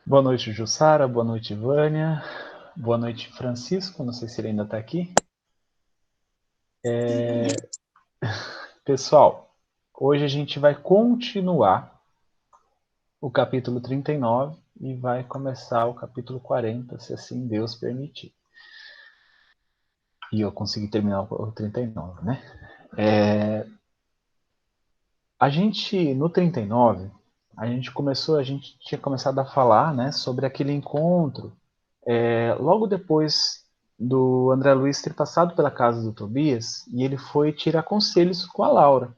Boa noite, Jussara. Boa noite, Vânia. Boa noite, Francisco. Não sei se ele ainda está aqui. Pessoal, hoje a gente vai continuar o capítulo 39 e vai começar o capítulo 40, se assim Deus permitir. E eu consegui terminar o 39, né? A gente, no 39, a gente tinha começado a falar, né, sobre aquele encontro logo depois do André Luiz ter passado pela casa do Tobias, e ele foi tirar conselhos com a Laura,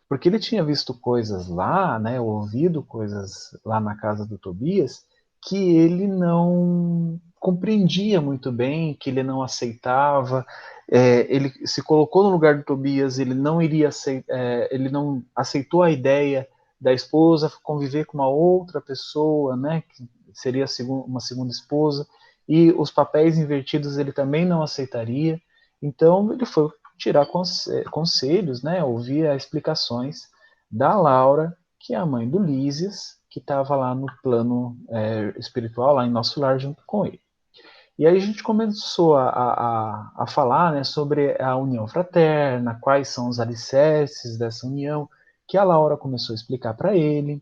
porque ele tinha visto coisas lá, né, ouvido coisas lá na casa do Tobias, que ele não compreendia muito bem, que ele não aceitava. Ele se colocou no lugar do Tobias, ele não iria ele não aceitou a ideia da esposa conviver com uma outra pessoa, né, que seria uma segunda esposa, e os papéis invertidos ele também não aceitaria. Então ele foi tirar conselhos, né, ouvir explicações da Laura, que é a mãe do Lísias, que estava lá no plano espiritual, lá em nosso lar, junto com ele. E aí a gente começou a falar, né, sobre a união fraterna, quais são os alicerces dessa união, que a Laura começou a explicar para ele.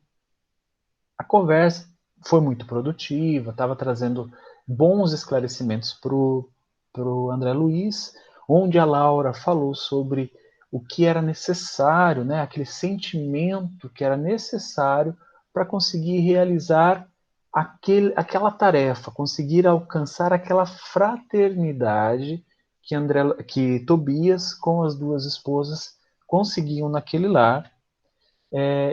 A conversa foi muito produtiva, estava trazendo bons esclarecimentos para o André Luiz, onde a Laura falou sobre o que era necessário, né, aquele sentimento que era necessário para conseguir realizar aquela tarefa, conseguir alcançar aquela fraternidade que Tobias com as duas esposas conseguiam naquele lar.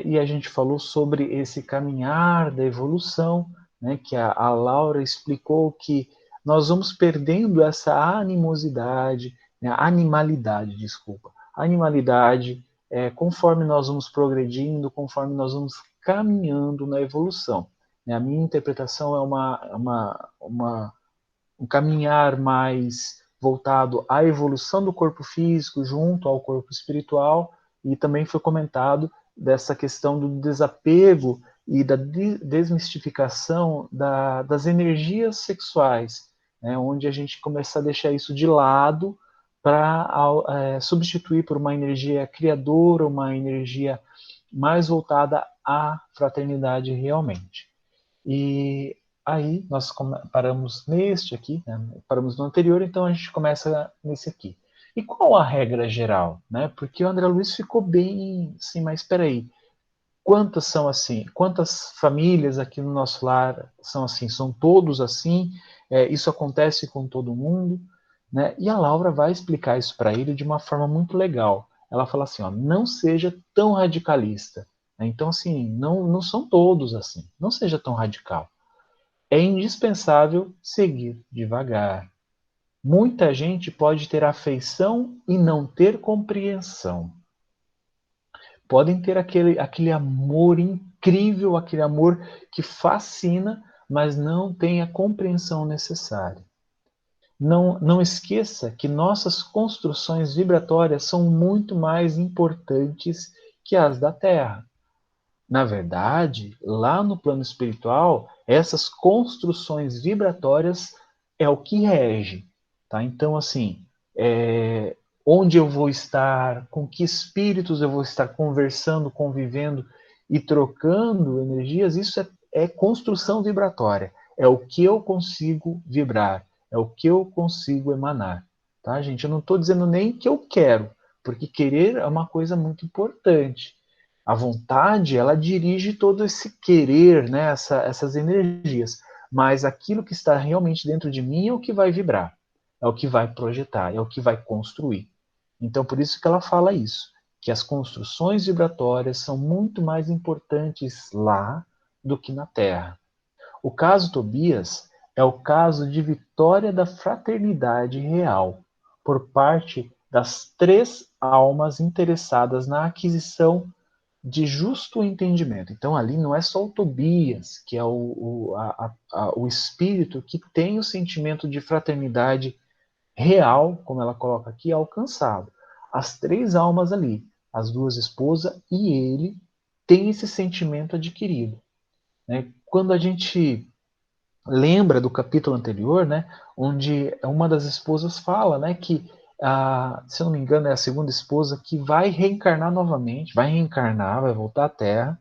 E a gente falou sobre esse caminhar da evolução, né, que a Laura explicou que nós vamos perdendo essa animosidade, né, animalidade, desculpa, animalidade, conforme nós vamos progredindo, conforme nós vamos caminhando na evolução. A minha interpretação é um caminhar mais voltado à evolução do corpo físico junto ao corpo espiritual, e também foi comentado dessa questão do desapego e da desmistificação das energias sexuais, né, onde a gente começa a deixar isso de lado para substituir por uma energia criadora, uma energia mais voltada à fraternidade realmente. E aí nós paramos neste aqui, né? Paramos no anterior, então a gente começa nesse aqui. E qual a regra geral? Né? Porque o André Luiz ficou bem assim, mas espera aí, quantas são assim? Quantas famílias aqui no nosso lar são assim? São todos assim? Isso acontece com todo mundo? Né? E a Laura vai explicar isso para ele de uma forma muito legal. Ela fala assim, ó, não seja tão radicalista. Né? Então, assim, não são todos assim. Não seja tão radical. É indispensável seguir devagar. Muita gente pode ter afeição e não ter compreensão. Podem ter aquele amor incrível, aquele amor que fascina, mas não tem a compreensão necessária. Não esqueça que nossas construções vibratórias são muito mais importantes que as da Terra. Na verdade, lá no plano espiritual, essas construções vibratórias é o que rege, tá? Então, assim, onde eu vou estar, com que espíritos eu vou estar conversando, convivendo e trocando energias, isso é construção vibratória. É o que eu consigo vibrar, é o que eu consigo emanar, tá, gente? Eu não estou dizendo nem que eu quero, porque querer é uma coisa muito importante. A vontade, ela dirige todo esse querer, né, essas energias. Mas aquilo que está realmente dentro de mim é o que vai vibrar, é o que vai projetar, é o que vai construir. Então, por isso que ela fala isso, que as construções vibratórias são muito mais importantes lá do que na Terra. O caso Tobias é o caso de vitória da fraternidade real, por parte das três almas interessadas na aquisição de justo entendimento. Então, ali não é só o Tobias, que é o espírito que tem o sentimento de fraternidade real, como ela coloca aqui, alcançado. As três almas ali, as duas esposas e ele, têm esse sentimento adquirido. Né? Quando a gente lembra do capítulo anterior, né, onde uma das esposas fala, né, que, se eu não me engano, é a segunda esposa que vai reencarnar novamente, vai reencarnar, vai voltar à Terra,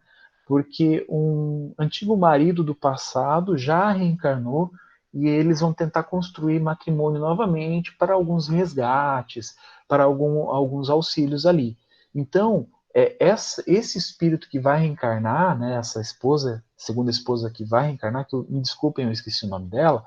porque um antigo marido do passado já reencarnou e eles vão tentar construir matrimônio novamente para alguns resgates, para alguns auxílios ali. Então, esse espírito que vai reencarnar, né, essa esposa, segunda esposa que vai reencarnar, que me desculpem, eu esqueci o nome dela,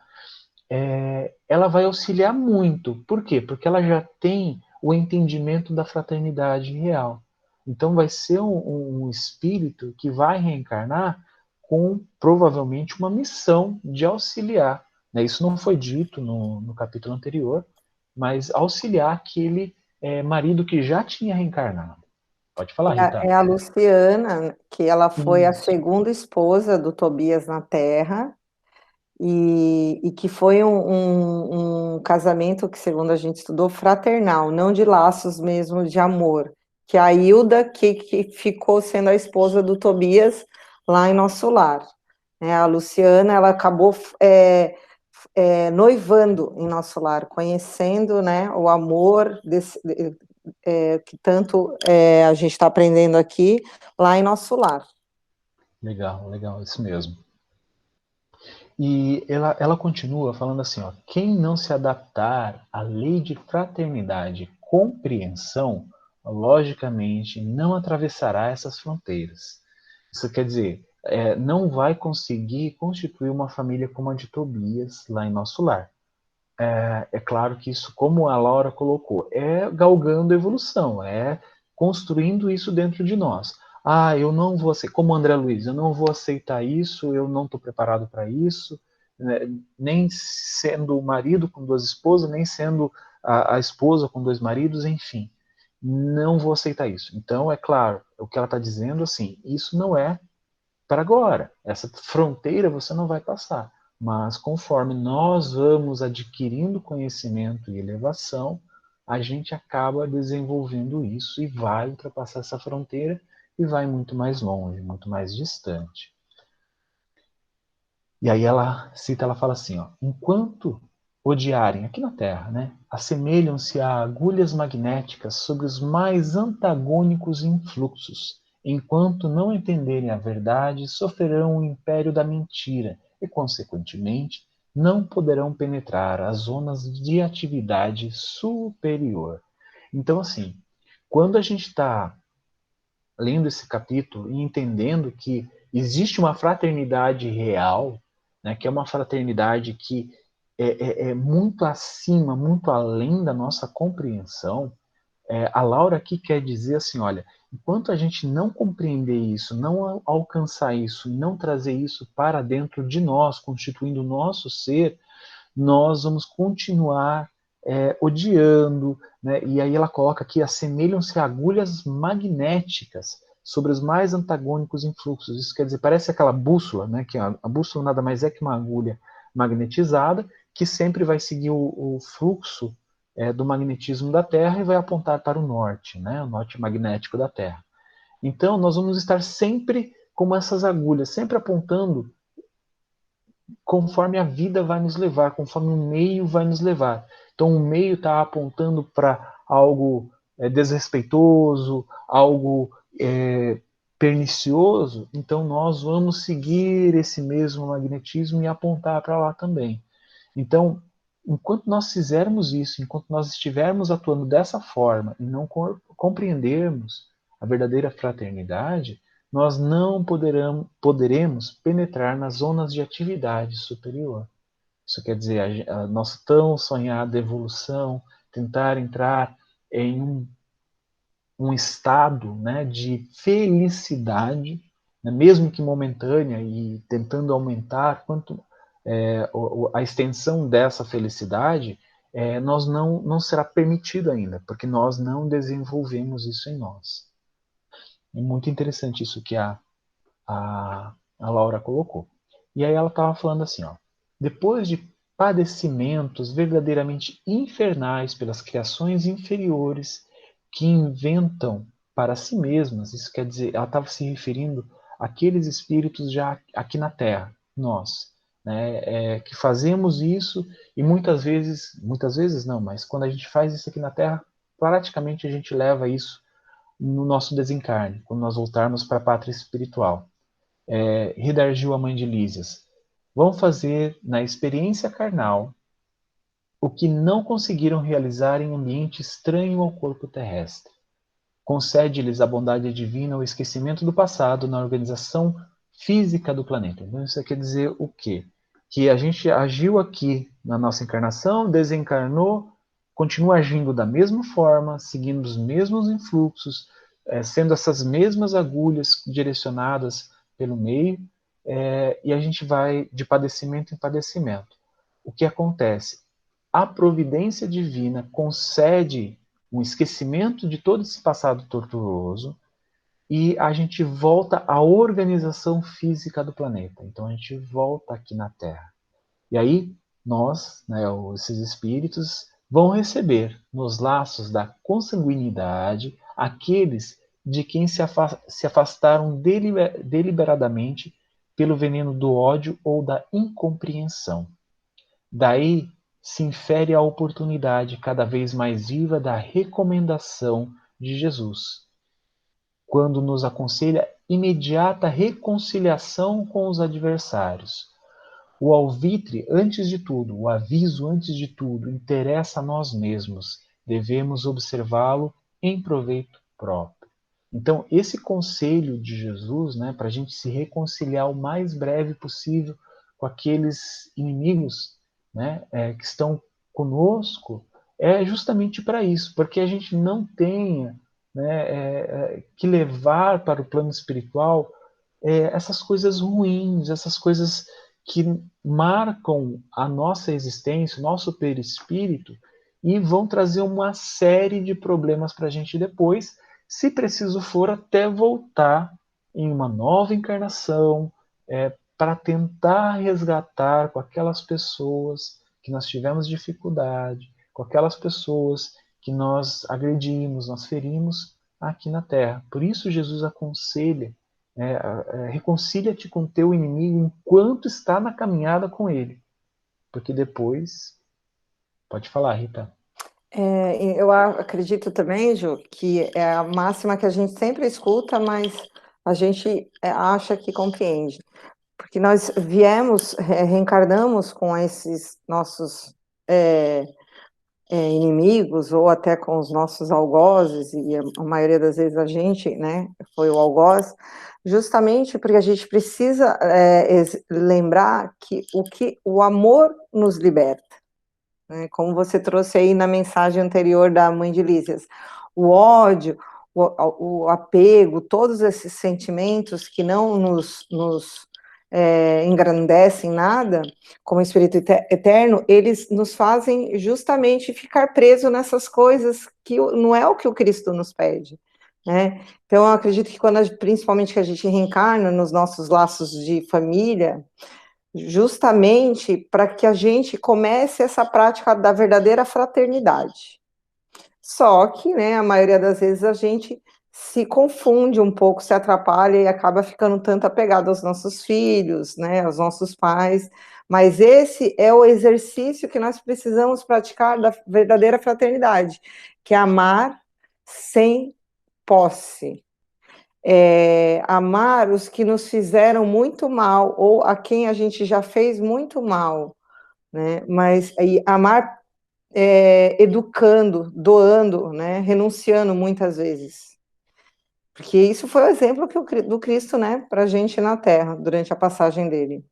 ela vai auxiliar muito. Por quê? Porque ela já tem o entendimento da fraternidade real. Então vai ser um espírito que vai reencarnar com provavelmente uma missão de auxiliar. Né? Isso não foi dito no capítulo anterior, mas auxiliar aquele marido que já tinha reencarnado. Pode falar, Rita. É a Luciana, que ela foi a Isso. segunda esposa do Tobias na Terra, e que foi um casamento que, segundo a gente estudou, fraternal, não de laços mesmo de amor. Que a Hilda, que ficou sendo a esposa do Tobias lá em Nosso Lar. A Luciana, ela acabou noivando em Nosso Lar, conhecendo, né, o amor que tanto a gente está aprendendo aqui lá em Nosso Lar. Legal, legal, isso mesmo. E ela continua falando assim, ó, quem não se adaptar à lei de fraternidade e compreensão, logicamente não atravessará essas fronteiras. Isso quer dizer, não vai conseguir constituir uma família como a de Tobias lá em Nosso Lar. É claro que isso, como a Laura colocou, é galgando evolução, é construindo isso dentro de nós. Eu não vou aceitar, como o André Luiz, eu não vou aceitar isso, eu não estou preparado para isso, né? Nem sendo marido com duas esposas, nem sendo a esposa com dois maridos, enfim, não vou aceitar isso. Então, é claro, o que ela está dizendo, assim, isso não é para agora. Essa fronteira você não vai passar. Mas conforme nós vamos adquirindo conhecimento e elevação, a gente acaba desenvolvendo isso e vai ultrapassar essa fronteira e vai muito mais longe, muito mais distante. E aí ela fala assim, ó, enquanto odiarem aqui na Terra, né, assemelham-se a agulhas magnéticas sobre os mais antagônicos influxos. Enquanto não entenderem a verdade, sofrerão o império da mentira e, consequentemente, não poderão penetrar as zonas de atividade superior. Então, assim, quando a gente está lendo esse capítulo e entendendo que existe uma fraternidade real, né, que é uma fraternidade que é muito acima, muito além da nossa compreensão, a Laura aqui quer dizer assim, olha, enquanto a gente não compreender isso, não alcançar isso, não trazer isso para dentro de nós, constituindo o nosso ser, nós vamos continuar odiando, né? E aí ela coloca aqui, assemelham-se a agulhas magnéticas sobre os mais antagônicos influxos. Isso quer dizer, parece aquela bússola, né? Que a bússola nada mais é que uma agulha magnetizada que sempre vai seguir o fluxo do magnetismo da Terra e vai apontar para o norte, né? O norte magnético da Terra. Então, nós vamos estar sempre como essas agulhas, sempre apontando conforme a vida vai nos levar, conforme o meio vai nos levar. Então, o meio está apontando para algo desrespeitoso, algo pernicioso, então nós vamos seguir esse mesmo magnetismo e apontar para lá também. Então, enquanto nós fizermos isso, enquanto nós estivermos atuando dessa forma e não compreendermos a verdadeira fraternidade, nós não poderemos penetrar nas zonas de atividade superior. Isso quer dizer, a nossa tão sonhada evolução, tentar entrar em um estado, né, de felicidade, né, mesmo que momentânea, e tentando aumentar a extensão dessa felicidade, nós não será permitido ainda, porque nós não desenvolvemos isso em nós. É muito interessante isso que a Laura colocou. E aí ela estava falando assim, ó, depois de padecimentos verdadeiramente infernais pelas criações inferiores que inventam para si mesmas, isso quer dizer, ela estava se referindo àqueles espíritos já aqui na Terra, nós. né, que fazemos isso e muitas vezes não, mas quando a gente faz isso aqui na Terra, praticamente a gente leva isso no nosso desencarne, quando nós voltarmos para a pátria espiritual. Redargiu a mãe de Lísias. Vão fazer na experiência carnal o que não conseguiram realizar em ambiente estranho ao corpo terrestre. Concede-lhes a bondade divina o esquecimento do passado na organização física do planeta. Então, isso quer dizer o quê? Que a gente agiu aqui na nossa encarnação, desencarnou, continua agindo da mesma forma, seguindo os mesmos influxos, sendo essas mesmas agulhas direcionadas pelo meio, e a gente vai de padecimento em padecimento. O que acontece? A providência divina concede um esquecimento de todo esse passado tortuoso e a gente volta à organização física do planeta. Então a gente volta aqui na Terra. E aí nós, né, esses espíritos, vão receber nos laços da consanguinidade aqueles de quem se afastaram deliberadamente pelo veneno do ódio ou da incompreensão. Daí se infere a oportunidade cada vez mais viva da recomendação de Jesus, quando nos aconselha imediata reconciliação com os adversários. O alvitre, antes de tudo, o aviso antes de tudo, interessa a nós mesmos. Devemos observá-lo em proveito próprio. Então, esse conselho de Jesus, né, para a gente se reconciliar o mais breve possível com aqueles inimigos, né, que estão conosco, é justamente para isso, porque a gente não tenha, né, que levar para o plano espiritual essas coisas ruins, essas coisas que marcam a nossa existência, o nosso perispírito, e vão trazer uma série de problemas para a gente depois, se preciso for, até voltar em uma nova encarnação, para tentar resgatar com aquelas pessoas que nós tivemos dificuldade, com aquelas pessoas que nós agredimos, nós ferimos aqui na Terra. Por isso Jesus aconselha, reconcilia-te com teu inimigo enquanto está na caminhada com ele, porque depois... Pode falar, Rita. Eu acredito também, Ju, que é a máxima que a gente sempre escuta, mas a gente acha que compreende. Porque nós viemos, reencarnamos com esses nossos inimigos, ou até com os nossos algozes, e a maioria das vezes a gente, né, foi o algoz, justamente porque a gente precisa lembrar que o amor nos liberta. Como você trouxe aí na mensagem anterior da mãe de Lísias, o ódio, o apego, todos esses sentimentos que não nos engrandecem nada, como espírito eterno, eles nos fazem justamente ficar presos nessas coisas que não é o que o Cristo nos pede, né? Então, eu acredito que principalmente que a gente reencarna nos nossos laços de família, justamente para que a gente comece essa prática da verdadeira fraternidade. Só que, né, a maioria das vezes a gente se confunde um pouco, se atrapalha e acaba ficando tanto apegado aos nossos filhos, né, aos nossos pais. Mas esse é o exercício que nós precisamos praticar da verdadeira fraternidade, que é amar sem posse. Amar os que nos fizeram muito mal, ou a quem a gente já fez muito mal, né? Mas amar educando, doando, né? Renunciando muitas vezes. Porque isso foi o exemplo do Cristo, né? Para a gente na Terra, durante a passagem dele.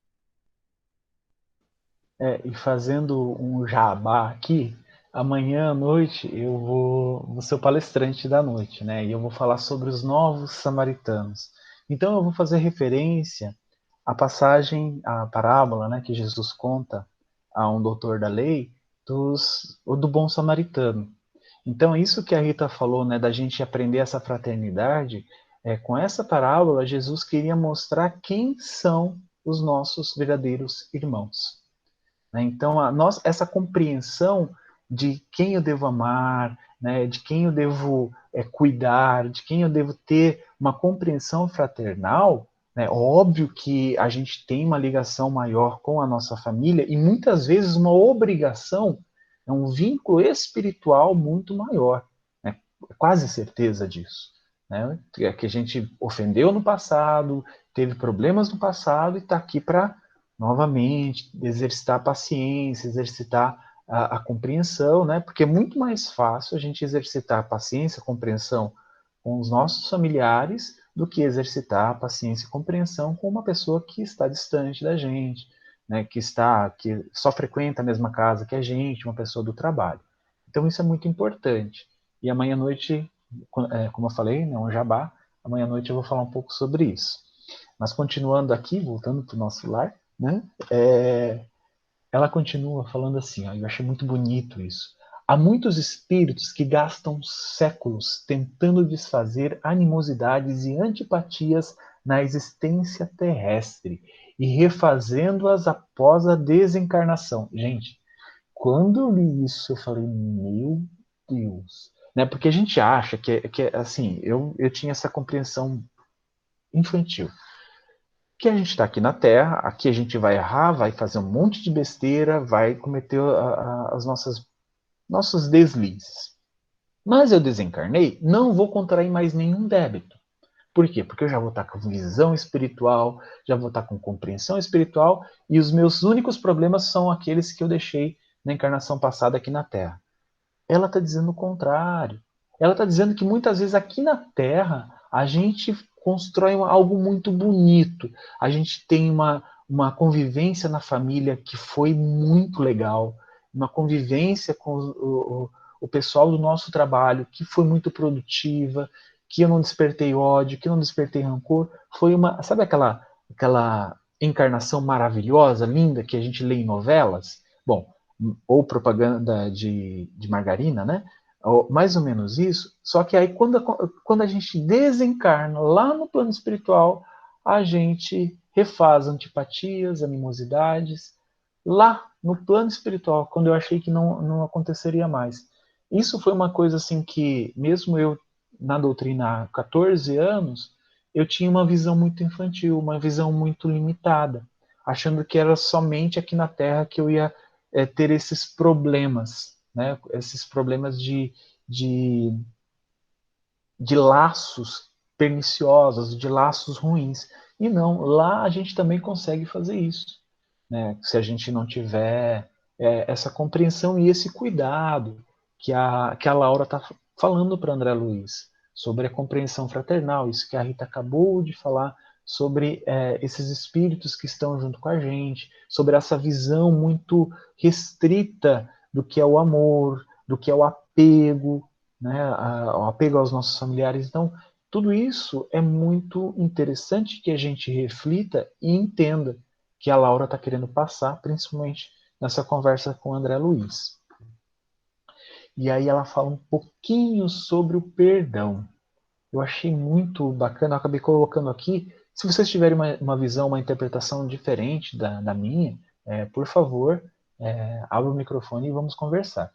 E fazendo um jabá aqui, amanhã à noite eu vou ser o palestrante da noite, né? E eu vou falar sobre os novos samaritanos. Então eu vou fazer referência à passagem, à parábola, né, que Jesus conta a um doutor da lei do bom samaritano. Então isso que a Rita falou, né, da gente aprender essa fraternidade, com essa parábola Jesus queria mostrar quem são os nossos verdadeiros irmãos. Então, essa compreensão de quem eu devo amar, né, de quem eu devo cuidar, de quem eu devo ter uma compreensão fraternal, né? Óbvio que a gente tem uma ligação maior com a nossa família e muitas vezes uma obrigação, é um vínculo espiritual muito maior, né? Quase certeza disso, né? Que a gente ofendeu no passado, teve problemas no passado e está aqui para novamente exercitar a paciência, exercitar a compreensão, né? Porque é muito mais fácil a gente exercitar a paciência, a compreensão com os nossos familiares do que exercitar a paciência e compreensão com uma pessoa que está distante da gente, né, que só frequenta a mesma casa que a gente, uma pessoa do trabalho. Então isso é muito importante. E amanhã à noite, como eu falei, né, um jabá, amanhã à noite eu vou falar um pouco sobre isso. Mas continuando aqui, voltando para o nosso lar, né, ela continua falando assim, ó, eu achei muito bonito isso. Há muitos espíritos que gastam séculos tentando desfazer animosidades e antipatias na existência terrestre e refazendo-as após a desencarnação. Gente, quando eu li isso, eu falei, meu Deus. Né? Porque a gente acha que assim, eu tinha essa compreensão infantil que a gente está aqui na Terra, aqui a gente vai errar, vai fazer um monte de besteira, vai cometer as nossos deslizes. Mas eu desencarnei, não vou contrair mais nenhum débito. Por quê? Porque eu já vou estar com visão espiritual, já vou estar com compreensão espiritual, e os meus únicos problemas são aqueles que eu deixei na encarnação passada aqui na Terra. Ela está dizendo o contrário. Ela está dizendo que muitas vezes aqui na Terra a gente constrói algo muito bonito. A gente tem uma convivência na família que foi muito legal, uma convivência com o pessoal do nosso trabalho que foi muito produtiva, que eu não despertei ódio, que eu não despertei rancor. Foi uma, sabe aquela encarnação maravilhosa, linda que a gente lê em novelas? Bom, ou propaganda de margarina, né? Ou mais ou menos isso. Só que aí, quando a gente desencarna lá no plano espiritual, a gente refaz antipatias, animosidades, lá no plano espiritual, quando eu achei que não aconteceria mais. Isso foi uma coisa assim que, mesmo eu na doutrina há 14 anos, eu tinha uma visão muito infantil, uma visão muito limitada, achando que era somente aqui na Terra que eu ia ter esses problemas, né? Esses problemas de, de laços perniciosos, de laços ruins. E não, lá a gente também consegue fazer isso, né? Se a gente não tiver essa compreensão e esse cuidado que a Laura está falando para André Luiz, sobre a compreensão fraternal, isso que a Rita acabou de falar, sobre esses espíritos que estão junto com a gente, sobre essa visão muito restrita do que é o amor, do que é o apego, né, o apego aos nossos familiares. Então, tudo isso é muito interessante que a gente reflita e entenda que a Laura está querendo passar, principalmente nessa conversa com o André Luiz. E aí ela fala um pouquinho sobre o perdão. Eu achei muito bacana, eu acabei colocando aqui. Se vocês tiverem uma visão, uma interpretação diferente da minha, por favor, abra o microfone e vamos conversar.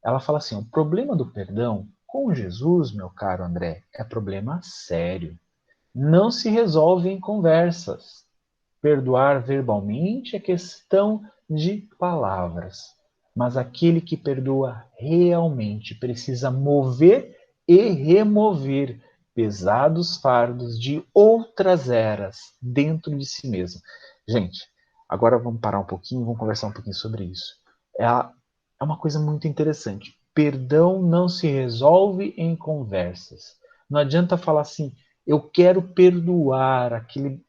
Ela fala assim: o problema do perdão com Jesus, meu caro André, é problema sério. Não se resolve em conversas. Perdoar verbalmente é questão de palavras. Mas aquele que perdoa realmente precisa mover e remover pesados fardos de outras eras dentro de si mesmo. Gente, agora vamos parar um pouquinho, vamos conversar um pouquinho sobre isso. É uma coisa muito interessante. Perdão não se resolve em conversas. Não adianta falar assim, eu quero perdoar aquele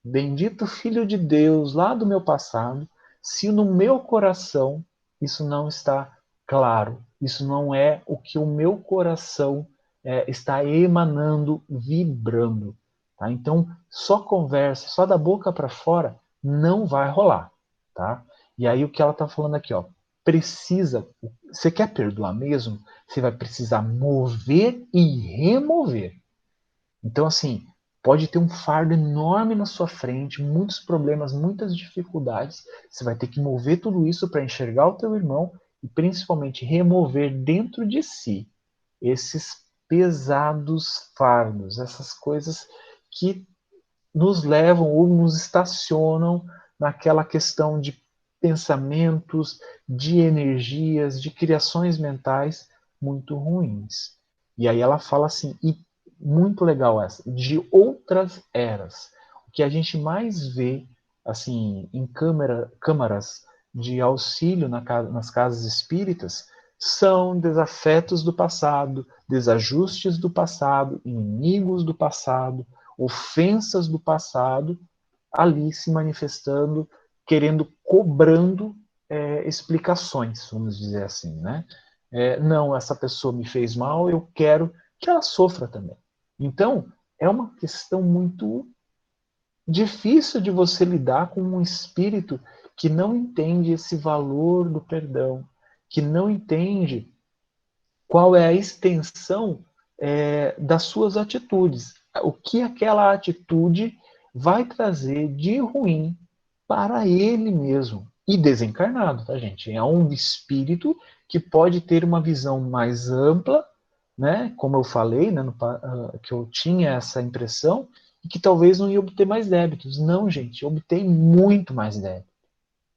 bendito Filho de Deus lá do meu passado, se no meu coração isso não está claro, isso não é o que o meu coração está emanando, vibrando. Tá? Então, só conversa, só da boca para fora, não vai rolar. Tá? E aí o que ela está falando aqui, ó, precisa, você quer perdoar mesmo? Você vai precisar mover e remover. Então, assim, pode ter um fardo enorme na sua frente, muitos problemas, muitas dificuldades. Você vai ter que mover tudo isso para enxergar o teu irmão e principalmente remover dentro de si esses pesados fardos, essas coisas que nos levam ou nos estacionam naquela questão de pensamentos, de energias, de criações mentais muito ruins. E aí ela fala assim, e muito legal essa, de outras eras. O que a gente mais vê assim em câmaras de auxílio nas casas espíritas são desafetos do passado, desajustes do passado, inimigos do passado, ofensas do passado, ali se manifestando, cobrando explicações, vamos dizer assim, né? Não, essa pessoa me fez mal, eu quero que ela sofra também. Então, é uma questão muito difícil de você lidar com um espírito que não entende esse valor do perdão, que não entende qual é a extensão das suas atitudes, o que aquela atitude vai trazer de ruim para ele mesmo. E desencarnado, tá, gente? É um espírito que pode ter uma visão mais ampla, né? Como eu falei, né, que eu tinha essa impressão, e que talvez não ia obter mais débitos. Não, gente, obtém muito mais débitos,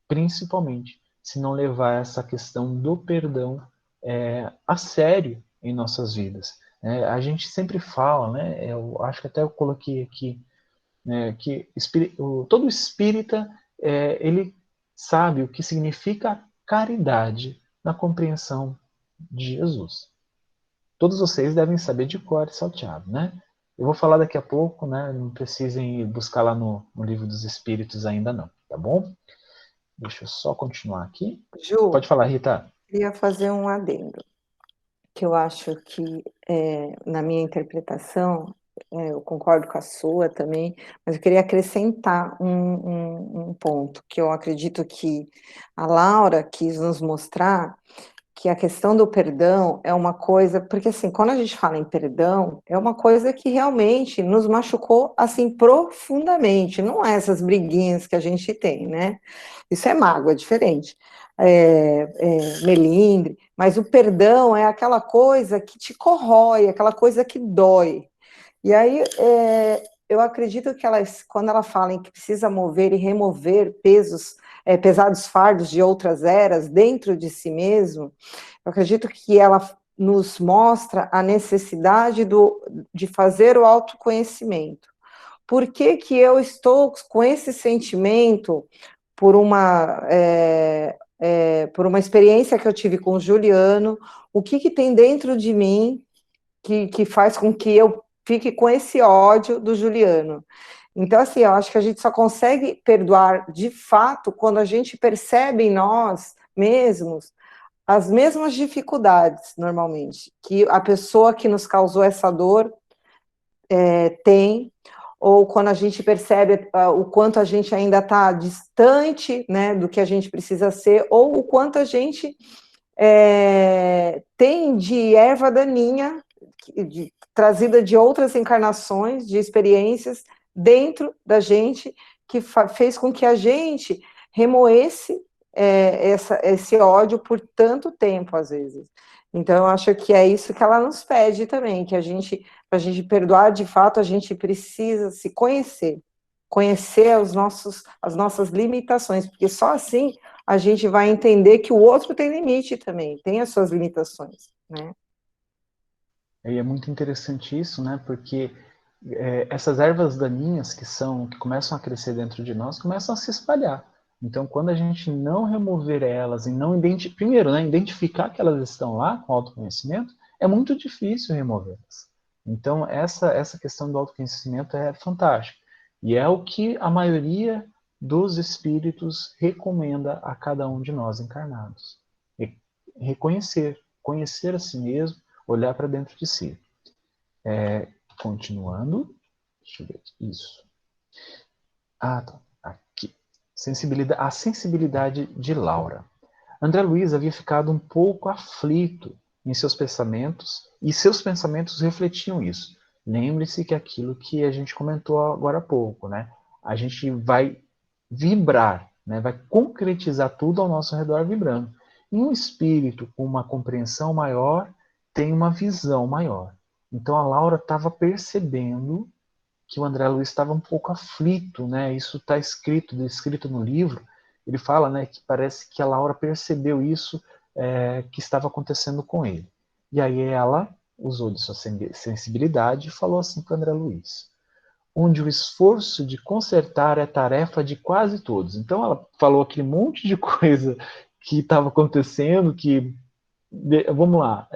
principalmente se não levar essa questão do perdão a sério em nossas vidas. A gente sempre fala, né? Eu acho que até eu coloquei aqui, né, que todo espírita ele sabe o que significa caridade na compreensão de Jesus. Todos vocês devem saber de cor e salteado, né? Eu vou falar daqui a pouco, né? Não precisem buscar lá no Livro dos Espíritos ainda não, tá bom? Deixa eu só continuar aqui. Ju, Pode falar, Rita. queria fazer um adendo, que eu acho que, na minha interpretação, eu concordo com a sua também, mas eu queria acrescentar um ponto, que eu acredito que a Laura quis nos mostrar, que a questão do perdão é uma coisa, porque assim, quando a gente fala em perdão, é uma coisa que realmente nos machucou assim profundamente, não é essas briguinhas que a gente tem, né? Isso é mágoa, é diferente. Melindre, mas o perdão é aquela coisa que te corrói, aquela coisa que dói. E aí eu acredito que quando ela fala em que precisa mover e remover pesados fardos de outras eras dentro de si mesmo, eu acredito que ela nos mostra a necessidade de fazer o autoconhecimento. Por que que eu estou com esse sentimento por uma experiência que eu tive com o Juliano? O que que tem dentro de mim que faz com que eu fique com esse ódio do Juliano? Então, assim, eu acho que a gente só consegue perdoar de fato quando a gente percebe em nós mesmos as mesmas dificuldades, normalmente, que a pessoa que nos causou essa dor tem, ou quando a gente percebe o quanto a gente ainda está distante, né, do que a gente precisa ser, ou o quanto a gente tem de erva daninha, trazida de outras encarnações, de experiências dentro da gente, que fez com que a gente remoesse esse ódio por tanto tempo, às vezes. Então, eu acho que é isso que ela nos pede também, que para a gente perdoar de fato, a gente precisa se conhecer, conhecer as nossas limitações, porque só assim a gente vai entender que o outro tem limite também, tem as suas limitações, né? E é muito interessante isso, né? Porque essas ervas daninhas que começam a crescer dentro de nós, começam a se espalhar. Então, quando a gente não remover elas e não primeiro, né, identificar que elas estão lá com autoconhecimento, é muito difícil removê-las. Então, essa questão do autoconhecimento é fantástica. E é o que a maioria dos espíritos recomenda a cada um de nós encarnados. Reconhecer, conhecer a si mesmo, olhar para dentro de si. Continuando. Deixa eu ver aqui. Isso. Ah, tá. Aqui. A sensibilidade de Laura. André Luiz havia ficado um pouco aflito em seus pensamentos, e seus pensamentos refletiam isso. Lembre-se que aquilo que a gente comentou agora há pouco, né? A gente vai vibrar, né? Vai concretizar tudo ao nosso redor vibrando. E um espírito com uma compreensão maior tem uma visão maior. Então a Laura estava percebendo que o André Luiz estava um pouco aflito, né? Isso está descrito no livro. Ele fala, né, que parece que a Laura percebeu isso que estava acontecendo com ele. E aí ela usou de sua sensibilidade e falou assim para o André Luiz: onde o esforço de consertar é tarefa de quase todos. Então ela falou aquele monte de coisa que estava acontecendo, vamos lá,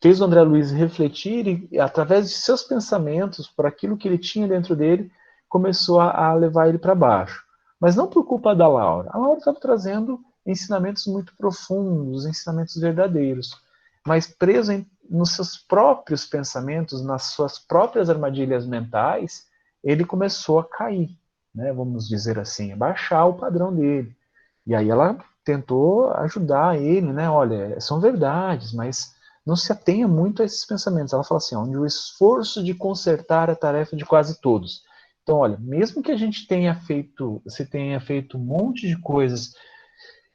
fez o André Luiz refletir e, através de seus pensamentos, por aquilo que ele tinha dentro dele, começou a levar ele para baixo. Mas não por culpa da Laura. A Laura estava trazendo ensinamentos muito profundos, ensinamentos verdadeiros, mas preso nos seus próprios pensamentos, nas suas próprias armadilhas mentais, ele começou a cair, né, vamos dizer assim, a baixar o padrão dele. E aí ela tentou ajudar ele, né? Olha, são verdades, mas não se atenha muito a esses pensamentos. Ela fala assim, onde o esforço de consertar é a tarefa de quase todos. Então, olha, mesmo que a gente você tenha feito um monte de coisas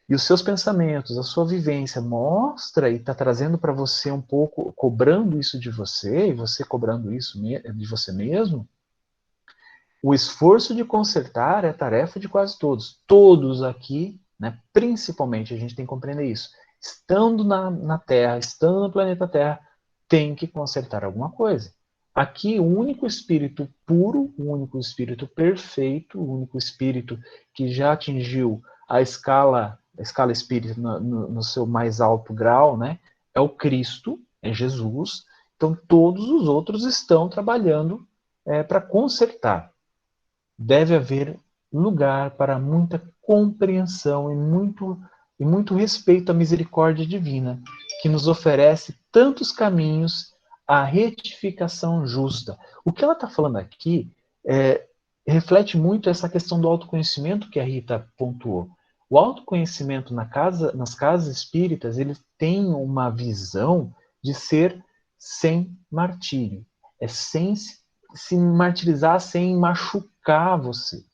e os seus pensamentos, a sua vivência mostra e está trazendo para você um pouco, cobrando isso de você, e você cobrando isso de você mesmo, o esforço de consertar é tarefa de quase todos. Todos aqui, né, principalmente, a gente tem que compreender isso. Estando na Terra, estando no planeta Terra, tem que consertar alguma coisa. Aqui, o único espírito puro, o único espírito perfeito, o único espírito que já atingiu a escala espírita no seu mais alto grau, né, é o Cristo, é Jesus. Então, todos os outros estão trabalhando para consertar. Deve haver lugar para muita compreensão e muito respeito à misericórdia divina, que nos oferece tantos caminhos à retificação justa. O que ela está falando aqui reflete muito essa questão do autoconhecimento que a Rita pontuou. O autoconhecimento nas casas espíritas, ele tem uma visão de ser sem martírio. É sem se martirizar, sem machucar você.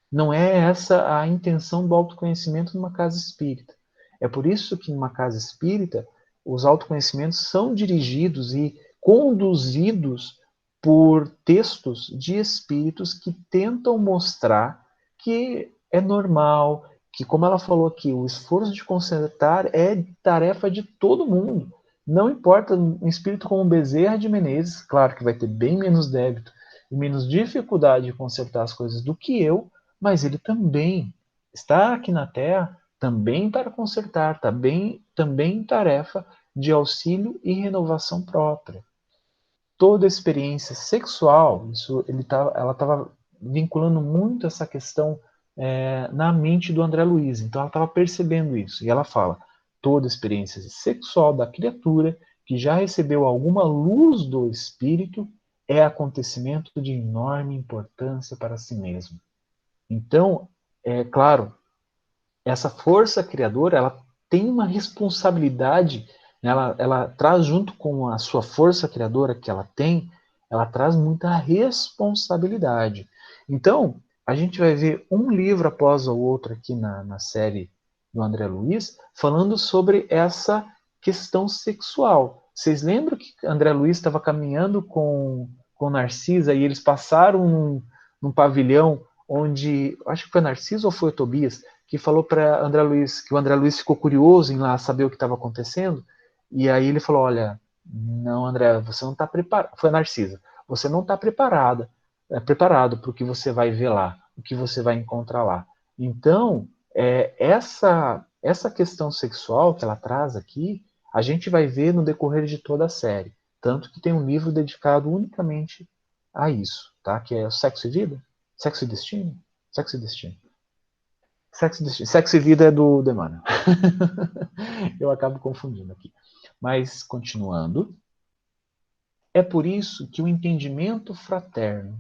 Não é essa a intenção do autoconhecimento numa casa espírita. É por isso que numa casa espírita os autoconhecimentos são dirigidos e conduzidos por textos de espíritos que tentam mostrar que é normal, que, como ela falou aqui, o esforço de consertar é tarefa de todo mundo. Não importa um espírito como Bezerra de Menezes, claro que vai ter bem menos débito e menos dificuldade de consertar as coisas do que eu, mas ele também está aqui na Terra também para consertar, também tarefa de auxílio e renovação própria. Toda experiência sexual, ela estava vinculando muito essa questão na mente do André Luiz, então ela estava percebendo isso, e ela fala, toda experiência sexual da criatura que já recebeu alguma luz do espírito é acontecimento de enorme importância para si mesmo. Então, é claro, essa força criadora, ela tem uma responsabilidade, né? Ela traz junto com a sua força criadora que ela tem, ela traz muita responsabilidade. Então, a gente vai ver um livro após o outro aqui na série do André Luiz, falando sobre essa questão sexual. Vocês lembram que André Luiz estava caminhando com Narcisa e eles passaram num pavilhão onde, acho que foi Narciso ou foi o Tobias, que falou para André Luiz, que o André Luiz ficou curioso em lá saber o que estava acontecendo, e aí ele falou, olha, não, André, você não está preparado, foi a Narcisa, você não está preparado para o que você vai ver lá, o que você vai encontrar lá. Então, essa questão sexual que ela traz aqui, a gente vai ver no decorrer de toda a série, tanto que tem um livro dedicado unicamente a isso, tá? Que é o Sexo e Vida? Sexo e Destino? Sexo e Destino. Sexo e Vida é do Demônio. Eu acabo confundindo aqui. Mas, continuando, é por isso que o entendimento fraterno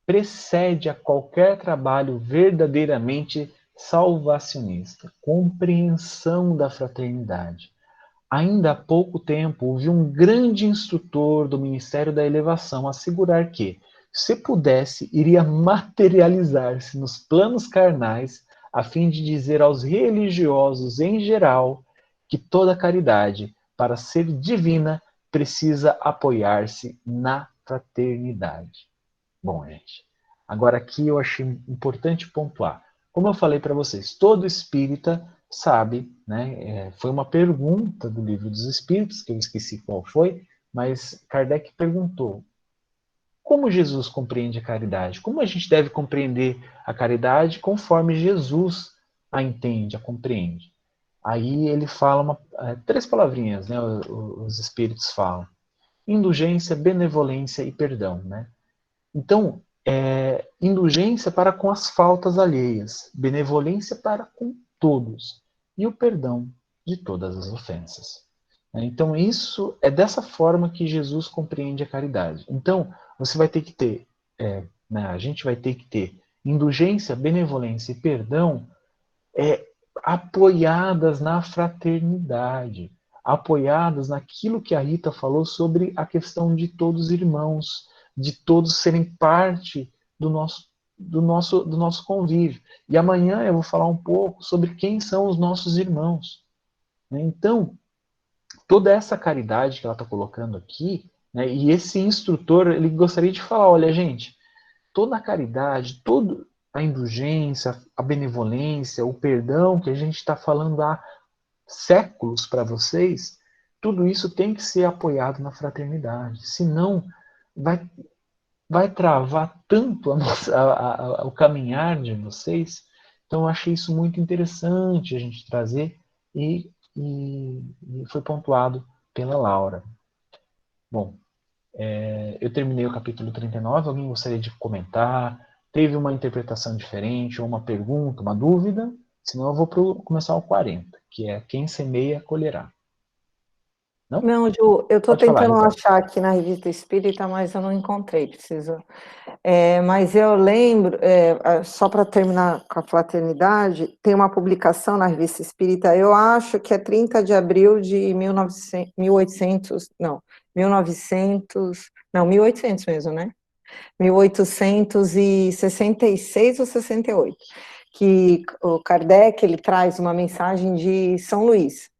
precede a qualquer trabalho verdadeiramente salvacionista, compreensão da fraternidade. Ainda há pouco tempo, ouvi um grande instrutor do Ministério da Elevação assegurar que, se pudesse, iria materializar-se nos planos carnais, a fim de dizer aos religiosos em geral que toda caridade, para ser divina, precisa apoiar-se na fraternidade. Bom, gente, agora aqui eu achei importante pontuar. Como eu falei para vocês, todo espírita sabe, né? Foi uma pergunta do Livro dos Espíritos, que eu esqueci qual foi, mas Kardec perguntou: como Jesus compreende a caridade? Como a gente deve compreender a caridade conforme Jesus a entende, a compreende? Aí ele fala três palavrinhas, né? Os espíritos falam: indulgência, benevolência e perdão, né? Então, indulgência para com as faltas alheias, benevolência para com todos e o perdão de todas as ofensas. Então, isso é dessa forma que Jesus compreende a caridade. Então, você vai ter que ter, a gente vai ter que ter indulgência, benevolência e perdão apoiadas na fraternidade, apoiadas naquilo que a Rita falou sobre a questão de todos irmãos, de todos serem parte do nosso convívio. E amanhã eu vou falar um pouco sobre quem são os nossos irmãos. Então, toda essa caridade que ela está colocando aqui, né, e esse instrutor, ele gostaria de falar, olha, gente, toda a caridade, toda a indulgência, a benevolência, o perdão que a gente está falando há séculos para vocês, tudo isso tem que ser apoiado na fraternidade. Senão, vai travar tanto o caminhar de vocês. Então, eu achei isso muito interessante a gente trazer e foi pontuado pela Laura. Bom, eu terminei o capítulo 39. Alguém gostaria de comentar? Teve uma interpretação diferente, ou uma pergunta, uma dúvida? Senão eu vou começar o 40, que é quem semeia, colherá. Não? Não, Ju, eu estou Pode falar, tentando Rita. achar aqui na Revista Espírita, mas eu não encontrei, preciso. Mas eu lembro, só para terminar com a fraternidade, tem uma publicação na Revista Espírita, eu acho que é 30 de abril de 1900, 1800, não, 1900, não, 1800 mesmo, né? 1866 ou 68, que o Kardec, ele traz uma mensagem de São Luís,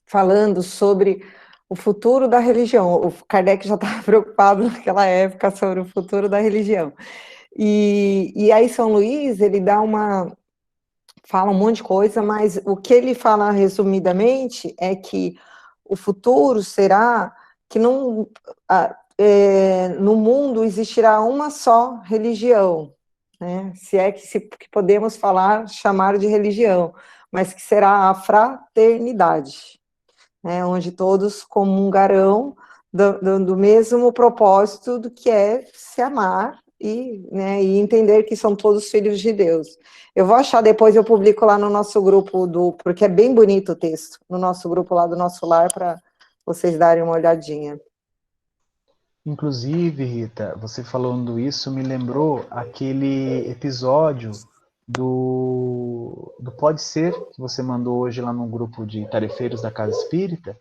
falando sobre o futuro da religião. O Kardec já estava preocupado naquela época sobre o futuro da religião. E aí São Luís, ele fala um monte de coisa, mas o que ele fala resumidamente é que o futuro será que no mundo existirá uma só religião, né? Se é que podemos chamar de religião, mas que será a fraternidade, né, onde todos comungarão do mesmo propósito do que é se amar né, e entender que são todos filhos de Deus. Eu vou achar depois, eu publico lá no nosso grupo, porque é bem bonito o texto, no nosso grupo lá do Nosso Lar, para vocês darem uma olhadinha. Inclusive, Rita, você falando isso me lembrou aquele episódio do Pode Ser, que você mandou hoje lá no grupo de tarefeiros da Casa Espírita,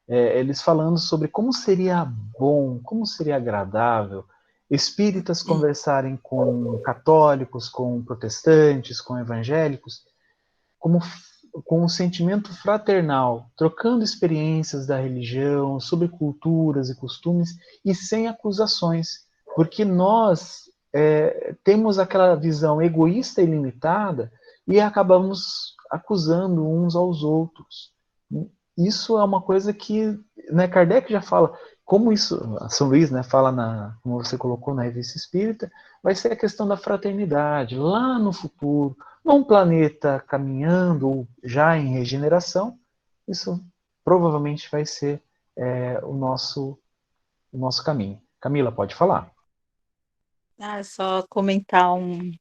eles falando sobre como seria bom, como seria agradável espíritas conversarem com católicos, com protestantes, com evangélicos, como com um sentimento fraternal, trocando experiências da religião, sobre culturas e costumes, e sem acusações, porque nós temos aquela visão egoísta e limitada e acabamos acusando uns aos outros. Isso é uma coisa que, né, Kardec já fala, como isso, São Luís, né, fala como você colocou na Revista Espírita, vai ser a questão da fraternidade, lá no futuro, num planeta caminhando, ou já em regeneração, isso provavelmente vai ser o nosso caminho. Camila, pode falar. Só comentar um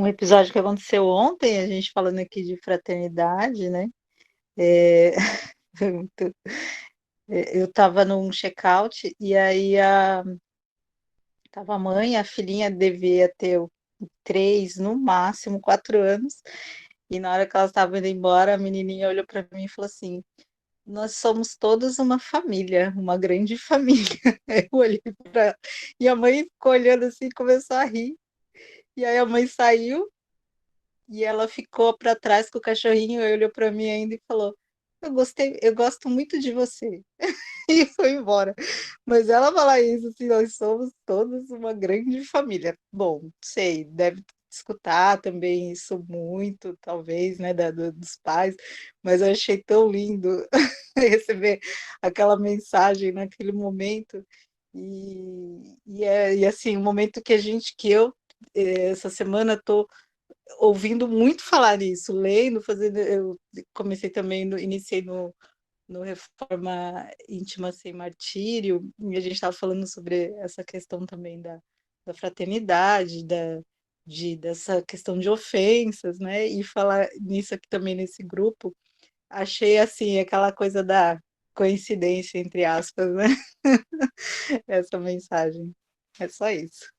episódio que aconteceu ontem, a gente falando aqui de fraternidade, né? Eu estava num check-out e aí tava a mãe, a filhinha devia ter 3, no máximo 4 anos, e na hora que elas estavam indo embora, a menininha olhou para mim e falou assim: nós somos todos uma família, uma grande família. Eu olhei para ela e a mãe ficou olhando assim e começou a rir. E aí a mãe saiu e ela ficou para trás com o cachorrinho, e olhou para mim ainda e falou: eu gosto muito de você. E foi embora. Mas ela falar isso, assim, nós somos todos uma grande família. Bom, sei, deve escutar também isso muito, talvez, né, dos pais, mas eu achei tão lindo receber aquela mensagem naquele momento. E assim, um momento que eu, essa semana, estou ouvindo muito falar nisso, lendo, fazendo. Eu comecei também, iniciei no Reforma Íntima Sem Martírio, e a gente estava falando sobre essa questão também da fraternidade, dessa questão de ofensas, né? E falar nisso aqui também nesse grupo, achei assim, aquela coisa da coincidência, entre aspas, né? Essa mensagem. É só isso.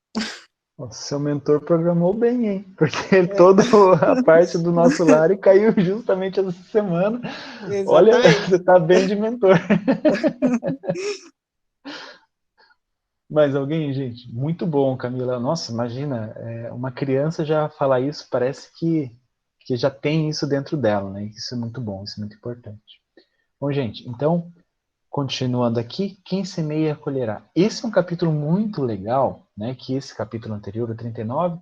Nossa, seu mentor programou bem, hein? Porque toda a parte do nosso lar caiu justamente essa semana. Olha, Exatamente. você está bem de mentor. Mais alguém, gente? Muito bom, Camila. Nossa, imagina, uma criança já falar isso, parece que já tem isso dentro dela, né? Isso é muito bom, isso é muito importante. Bom, gente, então, continuando aqui, quem semeia colherá. Esse é um capítulo muito legal, né? Que esse capítulo anterior, o 39,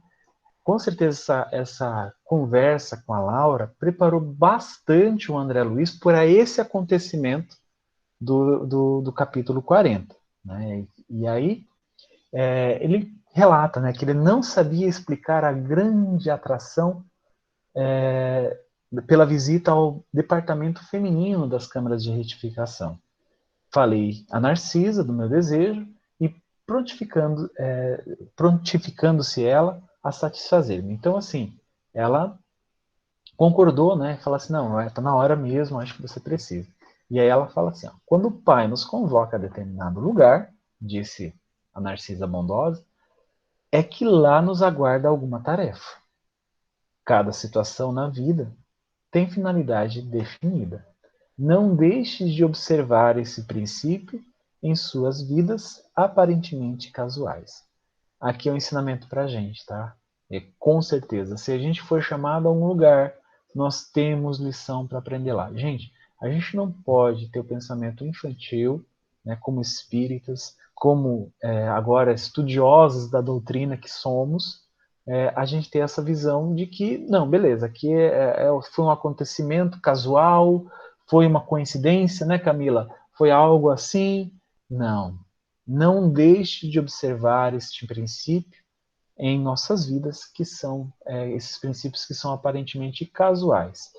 com certeza essa conversa com a Laura preparou bastante o André Luiz para esse acontecimento do capítulo 40. Né? E aí ele relata, né, que ele não sabia explicar a grande atração pela visita ao departamento feminino das câmaras de retificação. Falei a Narcisa do meu desejo e prontificando-se ela a satisfazer-me. Então, assim, ela concordou, né? Fala assim, não, está na hora mesmo, acho que você precisa. E aí ela fala assim, ó, quando o pai nos convoca a determinado lugar, disse a Narcisa bondosa, é que lá nos aguarda alguma tarefa. Cada situação na vida tem finalidade definida. Não deixes de observar esse princípio em suas vidas aparentemente casuais. Aqui é um ensinamento para a gente, tá? Com certeza, se a gente for chamado a um lugar, nós temos lição para aprender lá. Gente, a gente não pode ter o pensamento infantil, né, como espíritas, como agora estudiosos da doutrina que somos, a gente ter essa visão de que, não, beleza, aqui foi um acontecimento casual, foi uma coincidência, né, Camila? Foi algo assim? Não. Não deixe de observar este princípio em nossas vidas, que são esses princípios que são aparentemente casuais.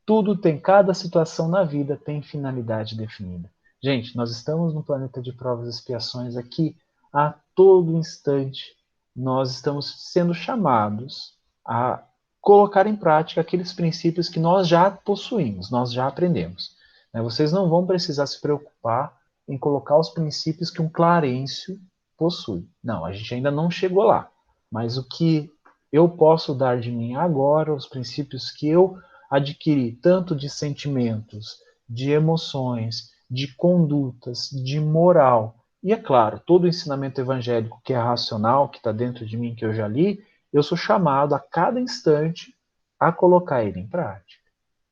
Tudo tem, cada situação na vida tem finalidade definida. Gente, nós estamos no planeta de provas e expiações aqui a todo instante. Nós estamos sendo chamados a colocar em prática aqueles princípios que nós já possuímos, nós já aprendemos. Vocês não vão precisar se preocupar em colocar os princípios que um Clarencio possui. Não, a gente ainda não chegou lá. Mas o que eu posso dar de mim agora, os princípios que eu adquiri, tanto de sentimentos, de emoções, de condutas, de moral, e é claro, todo o ensinamento evangélico que é racional, que está dentro de mim, que eu já li, eu sou chamado a cada instante a colocar ele em prática,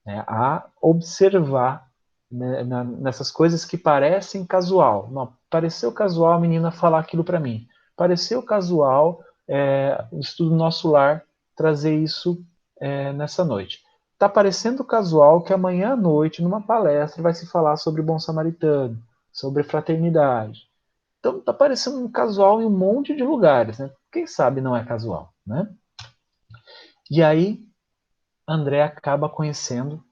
né? A observar, né, nessas coisas que parecem casual. Não, pareceu casual a menina falar aquilo para mim. Pareceu casual o estudo do nosso lar trazer isso nessa noite. Está parecendo casual que amanhã à noite, numa palestra, vai se falar sobre o bom samaritano, sobre fraternidade. Então está parecendo um casual em um monte de lugares, né? Quem sabe não é casual, né? E aí André acaba conhecendo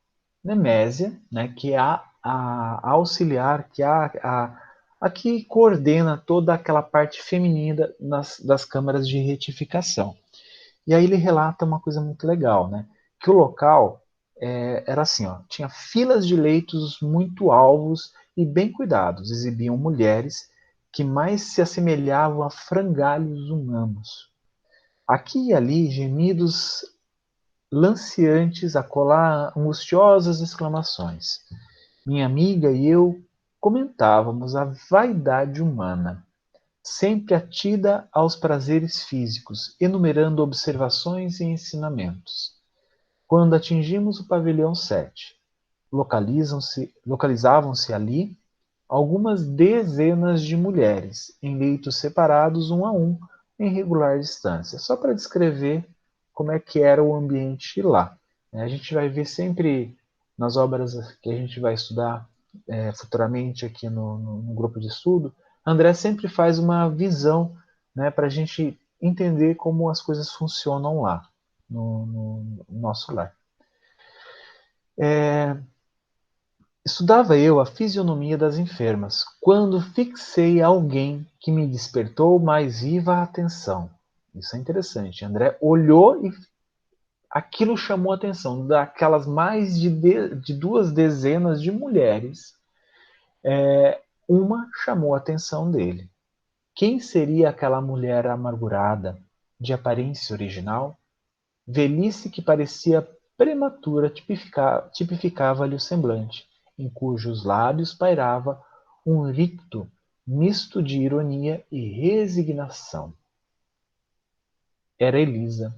Nemésia, né, que é a auxiliar, que é a que coordena toda aquela parte feminina das câmaras de retificação. E aí ele relata uma coisa muito legal, né, que o local era assim, ó, tinha filas de leitos muito alvos e bem cuidados, exibiam mulheres que mais se assemelhavam a frangalhos humanos. Aqui e ali, gemidos lanceantes a colar angustiosas exclamações. Minha amiga e eu comentávamos a vaidade humana, sempre atida aos prazeres físicos, enumerando observações e ensinamentos. Quando atingimos o pavilhão 7, localizavam-se ali algumas dezenas de mulheres, em leitos separados um a um, em regular distância, só para descrever como é que era o ambiente lá. A gente vai ver sempre nas obras que a gente vai estudar futuramente aqui no grupo de estudo, André sempre faz uma visão, né, para a gente entender como as coisas funcionam lá, no nosso lar. Estudava eu a fisionomia das enfermas, quando fixei alguém que me despertou mais viva a atenção. Isso é interessante. André olhou e aquilo chamou a atenção. Daquelas mais de 2 dezenas de mulheres, uma chamou a atenção dele. Quem seria aquela mulher amargurada, de aparência original? Velhice que parecia prematura tipificava-lhe o semblante, em cujos lábios pairava um ricto misto de ironia e resignação. Era Elisa,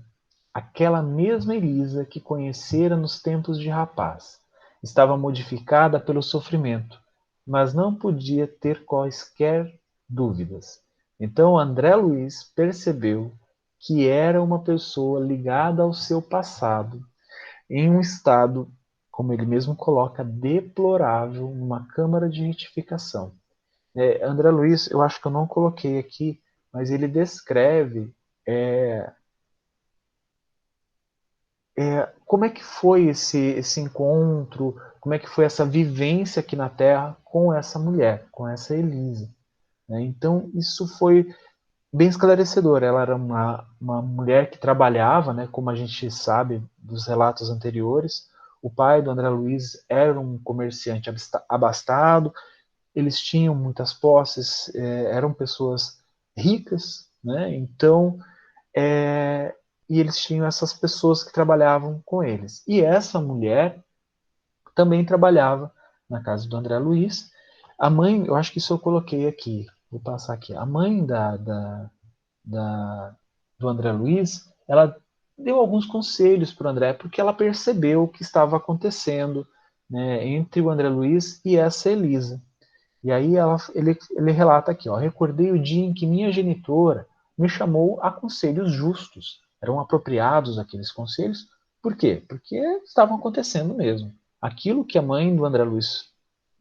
aquela mesma Elisa que conhecera nos tempos de rapaz. Estava modificada pelo sofrimento, mas não podia ter quaisquer dúvidas. Então André Luiz percebeu que era uma pessoa ligada ao seu passado, em um estado, como ele mesmo coloca, deplorável, numa câmara de retificação. André Luiz, eu acho que eu não coloquei aqui, mas ele descreve como é que foi esse encontro, como é que foi essa vivência aqui na Terra com essa mulher, com essa Elisa. Então, isso foi bem esclarecedor. Ela era uma mulher que trabalhava, né, como a gente sabe dos relatos anteriores. O pai do André Luiz era um comerciante abastado, eles tinham muitas posses, eram pessoas ricas, né? Então, e eles tinham essas pessoas que trabalhavam com eles. E essa mulher também trabalhava na casa do André Luiz. A mãe, eu acho que isso eu coloquei aqui, vou passar aqui. A mãe do André Luiz, ela deu alguns conselhos para o André, porque ela percebeu o que estava acontecendo, né, entre o André Luiz e essa Elisa. E aí ele relata aqui, ó, recordei o dia em que minha genitora me chamou a conselhos justos. Eram apropriados aqueles conselhos. Por quê? Porque estavam acontecendo mesmo. Aquilo que a mãe do André Luiz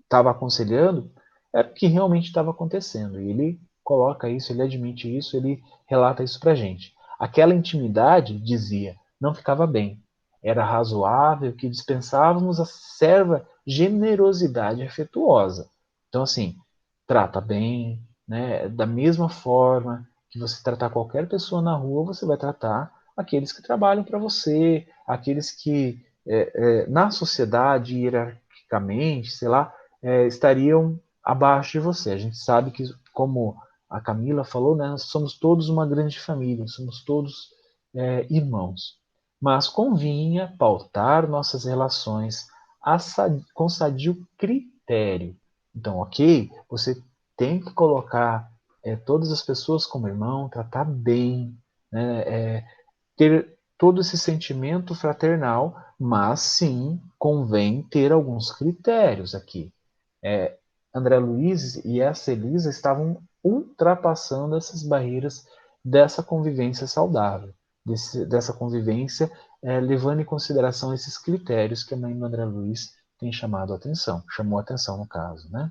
estava aconselhando era o que realmente estava acontecendo. E ele coloca isso, ele admite isso, ele relata isso para a gente. Aquela intimidade, dizia, não ficava bem. Era razoável que dispensávamos a serva generosidade afetuosa. Então, assim, trata bem, né? Da mesma forma que você tratar qualquer pessoa na rua, você vai tratar aqueles que trabalham para você, aqueles que na sociedade, hierarquicamente, sei lá, estariam abaixo de você. A gente sabe que, como a Camila falou, né, nós somos todos uma grande família, somos todos irmãos. Mas convinha pautar nossas relações com sadio critério. Então, ok, você tem que colocar todas as pessoas como irmão, tratar bem, né, ter todo esse sentimento fraternal, mas sim convém ter alguns critérios aqui. André Luiz e essa Elisa estavam ultrapassando essas barreiras dessa convivência saudável, dessa convivência levando em consideração esses critérios que a mãe do André Luiz tem chamado a atenção, chamou a atenção no caso, né?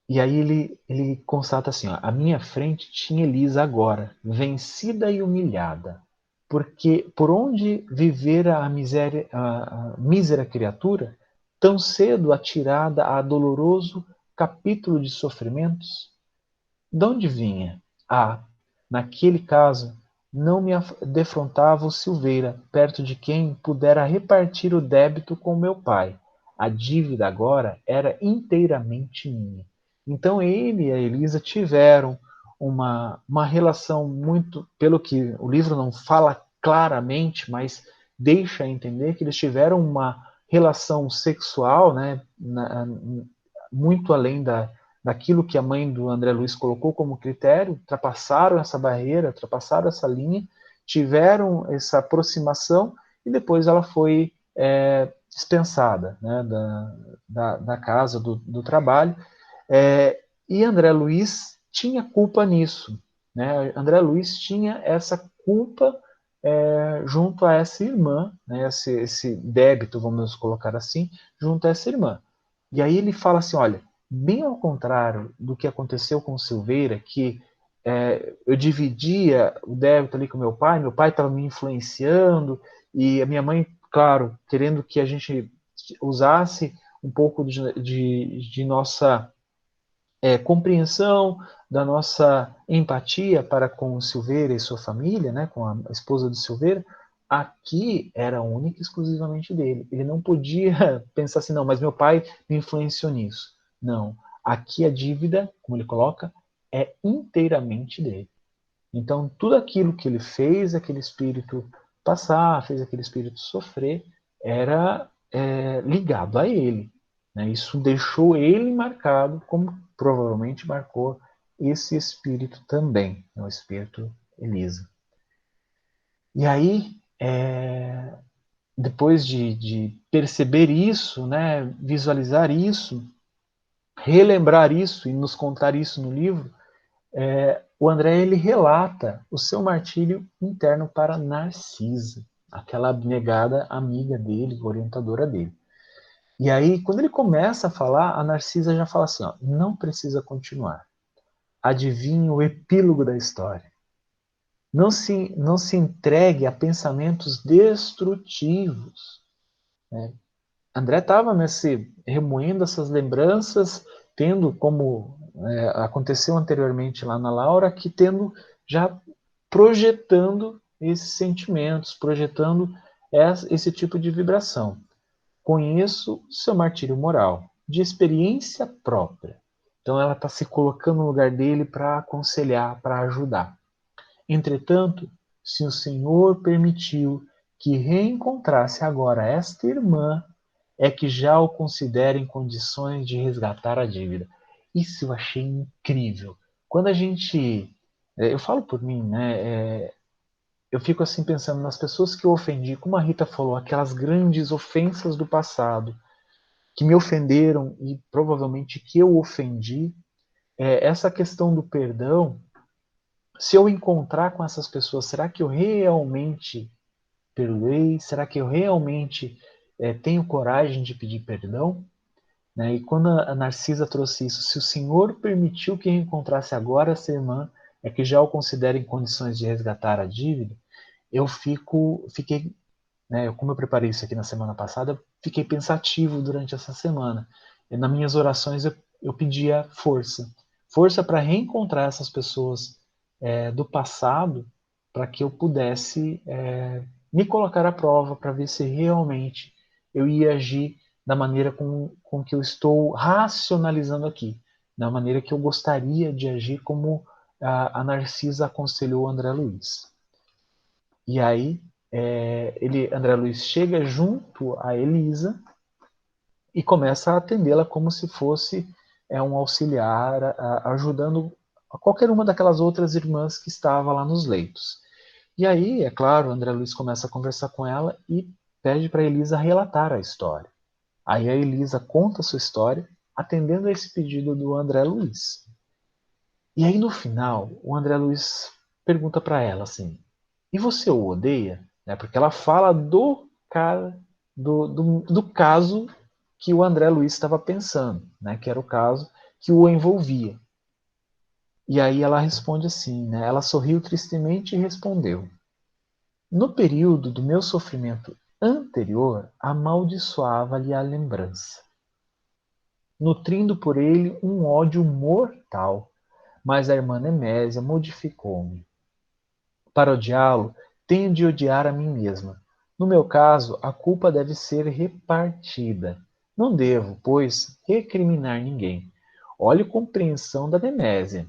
E aí ele constata assim, ó, à minha frente tinha Elisa agora, vencida e humilhada, porque por onde vivera a mísera criatura, tão cedo atirada a doloroso capítulo de sofrimentos? De onde vinha? Naquele caso, não me defrontava o Silveira, perto de quem pudera repartir o débito com meu pai. A dívida agora era inteiramente minha. Então ele e a Elisa tiveram uma relação muito, pelo que o livro não fala claramente, mas deixa entender que eles tiveram uma relação sexual, né, muito além daquilo que a mãe do André Luiz colocou como critério, ultrapassaram essa barreira, ultrapassaram essa linha, tiveram essa aproximação e depois ela foi dispensada, né, da casa, do trabalho, e André Luiz tinha culpa nisso, né? André Luiz tinha essa culpa junto a essa irmã, né, esse débito, vamos colocar assim, junto a essa irmã. E aí ele fala assim, olha, bem ao contrário do que aconteceu com Silveira, que eu dividia o débito ali com meu pai estava me influenciando, e a minha mãe, claro, querendo que a gente usasse um pouco de nossa compreensão, da nossa empatia para com o Silveira e sua família, né, com a esposa do Silveira, aqui era única e exclusivamente dele. Ele não podia pensar assim, não, mas meu pai me influenciou nisso. Não. Aqui a dívida, como ele coloca, é inteiramente dele. Então, tudo aquilo que ele fez aquele espírito passar, fez aquele espírito sofrer, era ligado a ele. Né? Isso deixou ele marcado, como provavelmente marcou esse espírito também, né? O espírito Elisa. E aí, depois de perceber isso, né, visualizar isso, relembrar isso e nos contar isso no livro, o André ele relata o seu martírio interno para Narcisa, aquela abnegada amiga dele, orientadora dele. E aí, quando ele começa a falar, a Narcisa já fala assim, ó, não precisa continuar. Adivinhe o epílogo da história. Não se entregue a pensamentos destrutivos. Né? André estava remoendo essas lembranças, tendo como aconteceu anteriormente lá na Laura, que tendo já projetando esses sentimentos, projetando esse tipo de vibração. Conheço seu martírio moral, de experiência própria. Então ela está se colocando no lugar dele para aconselhar, para ajudar. Entretanto, se o Senhor permitiu que reencontrasse agora esta irmã, é que já o considera em condições de resgatar a dívida. Isso eu achei incrível. Quando a gente. Eu falo por mim, né? Eu fico assim pensando nas pessoas que eu ofendi, como a Rita falou, aquelas grandes ofensas do passado, que me ofenderam e provavelmente que eu ofendi. Essa questão do perdão, se eu encontrar com essas pessoas, será que eu realmente perdoei? Será que eu realmente tenho coragem de pedir perdão? Né? E quando a Narcisa trouxe isso, se o Senhor permitiu que reencontrasse agora essa irmã, é que já o considera em condições de resgatar a dívida, fiquei, né, como eu preparei isso aqui na semana passada, fiquei pensativo durante essa semana. E nas minhas orações eu pedia força para reencontrar essas pessoas do passado, para que eu pudesse me colocar à prova, para ver se realmente eu ia agir da maneira com que eu estou racionalizando aqui, da maneira que eu gostaria de agir, como a Narcisa aconselhou o André Luiz. E aí, André Luiz chega junto a Elisa e começa a atendê-la como se fosse um auxiliar, ajudando a qualquer uma daquelas outras irmãs que estava lá nos leitos. E aí, é claro, André Luiz começa a conversar com ela e pede para Elisa relatar a história. Aí a Elisa conta a sua história, atendendo a esse pedido do André Luiz. E aí no final, o André Luiz pergunta para ela assim: e você o odeia? Porque ela fala do cara, do caso que o André Luiz estava pensando, que era o caso que o envolvia. E aí ela responde assim, ela sorriu tristemente e respondeu: no período do meu sofrimento anterior, amaldiçoava-lhe a lembrança, nutrindo por ele um ódio mortal, mas a irmã Nemésia modificou-me. Para odiá-lo, tenho de odiar a mim mesma. No meu caso, a culpa deve ser repartida. Não devo, pois, recriminar ninguém. Olhe a compreensão da Nemésia.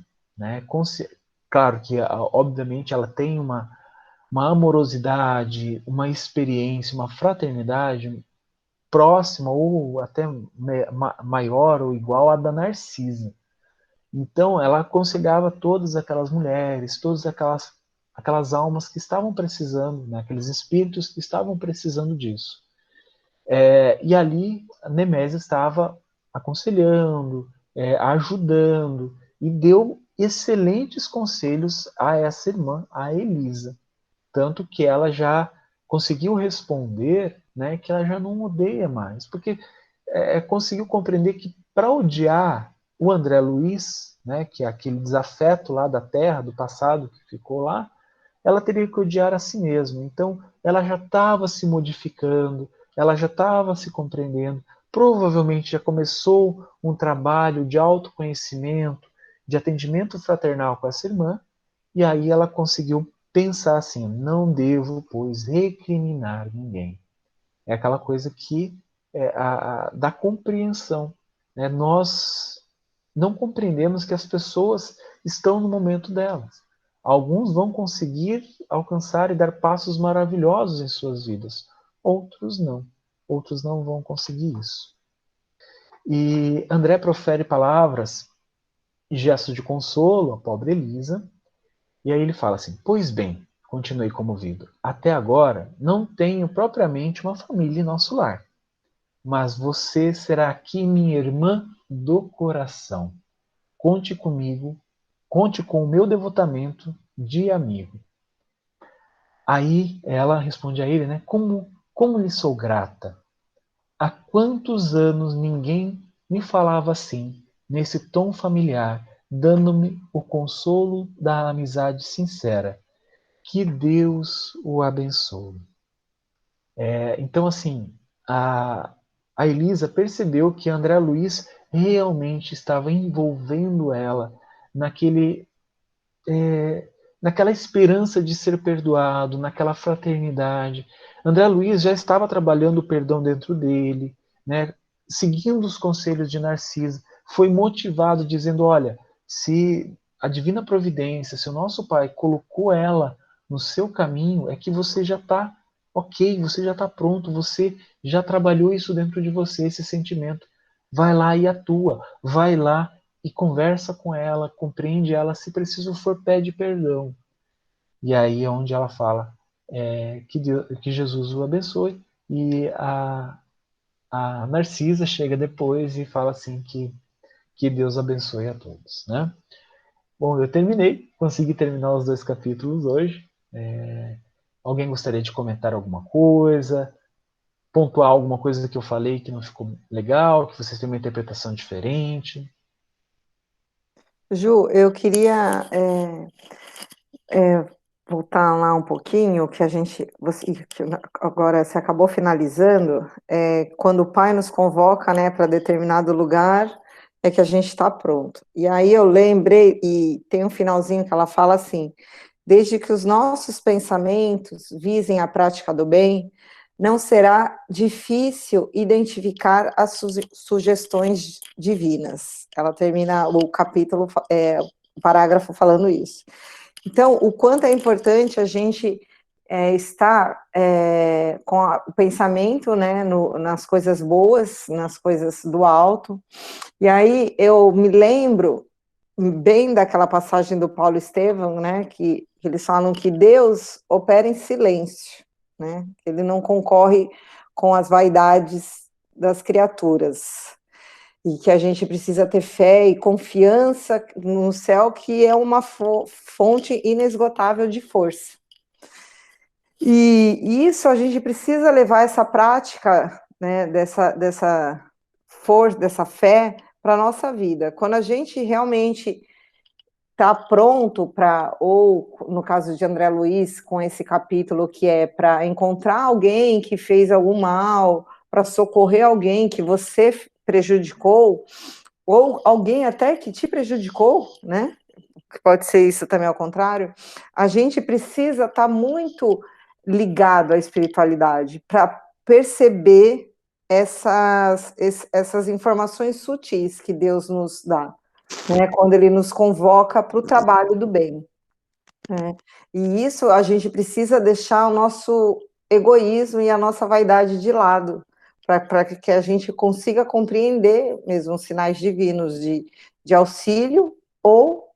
Claro que, obviamente, ela tem uma amorosidade, uma experiência, uma fraternidade próxima ou até maior ou igual à da Narcisa. Então, ela aconselhava todas aquelas mulheres, todas aquelas almas que estavam precisando, aqueles espíritos que estavam precisando disso. E ali Nemésio estava aconselhando, ajudando, e deu excelentes conselhos a essa irmã, a Elisa. Tanto que ela já conseguiu responder, né, que ela já não odeia mais, porque conseguiu compreender que para odiar o André Luiz, né, que é aquele desafeto lá da terra, do passado que ficou lá, ela teria que odiar a si mesma. Então, ela já estava se modificando, ela já estava se compreendendo, provavelmente já começou um trabalho de autoconhecimento, de atendimento fraternal com essa irmã, e aí ela conseguiu pensar assim: não devo, pois, recriminar ninguém. É aquela coisa que da compreensão. Né? Nós não compreendemos que as pessoas estão no momento delas. Alguns vão conseguir alcançar e dar passos maravilhosos em suas vidas, outros não. Outros não vão conseguir isso. E André profere palavras e gestos de consolo à pobre Elisa, e aí ele fala assim: pois bem, continuei comovido, até agora não tenho propriamente uma família em nosso lar, mas você será aqui minha irmã do coração. Conte comigo, conte com o meu devotamento de amigo. Aí ela responde a ele, né? Como lhe sou grata. Há quantos anos ninguém me falava assim, nesse tom familiar, dando-me o consolo da amizade sincera. Que Deus o abençoe. Então, assim, a Elisa percebeu que André Luiz realmente estava envolvendo ela naquele, naquela esperança de ser perdoado, naquela fraternidade. André Luiz já estava trabalhando o perdão dentro dele, né? Seguindo os conselhos de Narcisa, foi motivado dizendo: olha, se a divina providência, se o nosso Pai colocou ela no seu caminho, é que você já está ok, você já está pronto, você já trabalhou isso dentro de você, esse sentimento. Vai lá e atua, vai lá e conversa com ela, compreende ela, se preciso for, pede perdão. E aí é onde ela fala que Jesus o abençoe, e a Narcisa chega depois e fala assim que Deus abençoe a todos. Né? Bom, eu terminei, consegui terminar os 2 capítulos hoje. Alguém gostaria de comentar alguma coisa? Pontuar alguma coisa que eu falei que não ficou legal, que vocês têm uma interpretação diferente? Ju, eu queria voltar lá um pouquinho, que a gente, que agora você acabou finalizando, quando o Pai nos convoca, né, para determinado lugar, é que a gente está pronto. E aí eu lembrei, e tem um finalzinho que ela fala assim: desde que os nossos pensamentos visem a prática do bem, não será difícil identificar as sugestões divinas. Ela termina o capítulo, o parágrafo falando isso. Então, o quanto é importante a gente estar com o pensamento, né, nas coisas boas, nas coisas do alto. E aí eu me lembro bem daquela passagem do Paulo Estevão, né, que eles falam que Deus opera em silêncio, né, ele não concorre com as vaidades das criaturas, e que a gente precisa ter fé e confiança no céu, que é uma fonte inesgotável de força. E isso a gente precisa levar essa prática, né, dessa força, dessa fé para a nossa vida. Quando a gente realmente está pronto para, ou no caso de André Luiz, com esse capítulo que é para encontrar alguém que fez algum mal, para socorrer alguém que você prejudicou, ou alguém até que te prejudicou, né? Pode ser isso também ao contrário. A gente precisa estar muito ligado à espiritualidade para perceber essas informações sutis que Deus nos dá, né? Quando Ele nos convoca para o trabalho do bem. Né? E isso a gente precisa deixar o nosso egoísmo e a nossa vaidade de lado, para que a gente consiga compreender mesmo os sinais divinos de auxílio ou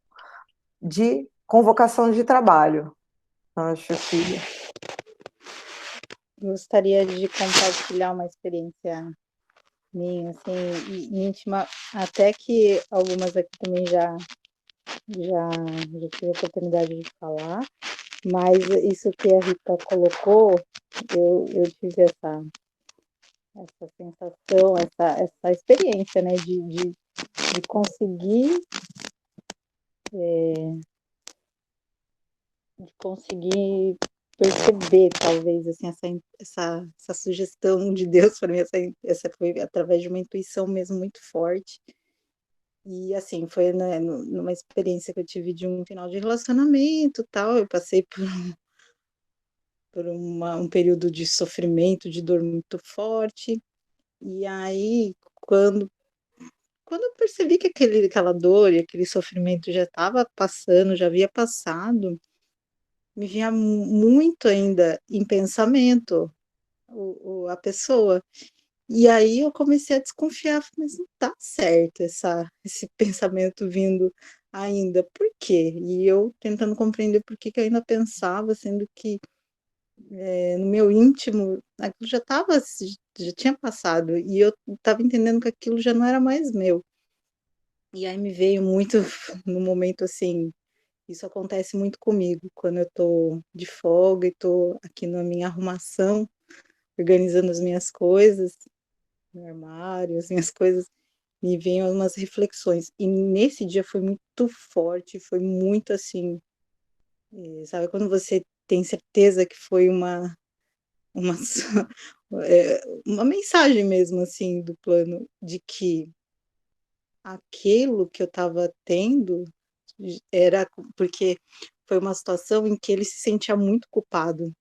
de convocação de trabalho. Acho que gostaria de compartilhar uma experiência minha, assim, íntima, até que algumas aqui também já tive a oportunidade de falar, mas isso que a Rita colocou, eu tive essa sensação, essa experiência, né, de conseguir, perceber, talvez, assim, essa sugestão de Deus para mim, essa foi através de uma intuição mesmo muito forte. E assim, foi, né, numa experiência que eu tive de um final de relacionamento, tal, eu passei por um período de sofrimento, de dor muito forte. E aí, quando eu percebi que aquela dor e aquele sofrimento já estava passando, já havia passado, me vinha muito ainda em pensamento a pessoa. E aí eu comecei a desconfiar, falei, mas não tá certo esse pensamento vindo ainda. Por quê? E eu tentando compreender por que que eu ainda pensava, sendo que no meu íntimo aquilo já tinha passado, e eu estava entendendo que aquilo já não era mais meu. E aí me veio muito no momento assim, isso acontece muito comigo, quando eu tô de folga e tô aqui na minha arrumação, organizando as minhas coisas, no armário, as minhas coisas, me vêm umas reflexões. E nesse dia foi muito forte, foi muito assim, sabe, quando você tem certeza que foi uma, uma mensagem mesmo, assim, do plano, de que aquilo que eu estava tendo era porque foi uma situação em que ele se sentia muito culpado.